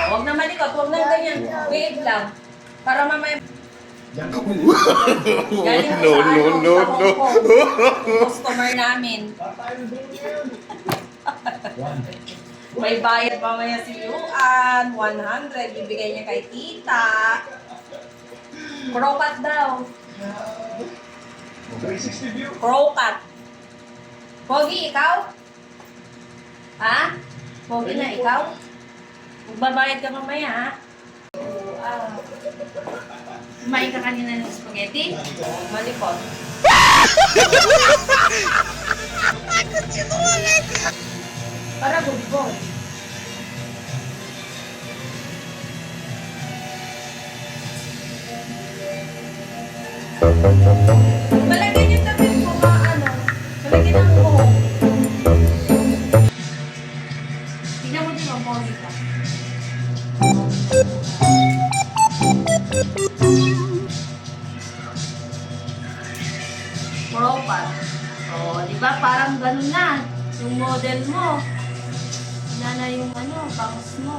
Huwag na malikot, huwag na ganyan. Wait lang. Para mamaya... Galing ko sa Hong Kong. Customer namin. May bayad mamaya si Yuan. 100. Bibigay niya kay tita. Crocat daw. Crocat. Pogi, ikaw? Ha? Pogi na ikaw? Magbabayad ka mamaya, ha? Kumain ka kanina ng spaghetti? Malikot. Para good boy. Malagyan yung tabi mo ano. Malagyan ang buhok. Tingnan mo din ang pogi ka. Propat. O, di ba? Parang ganun na. Yung model mo. Wala na yung bangs mo.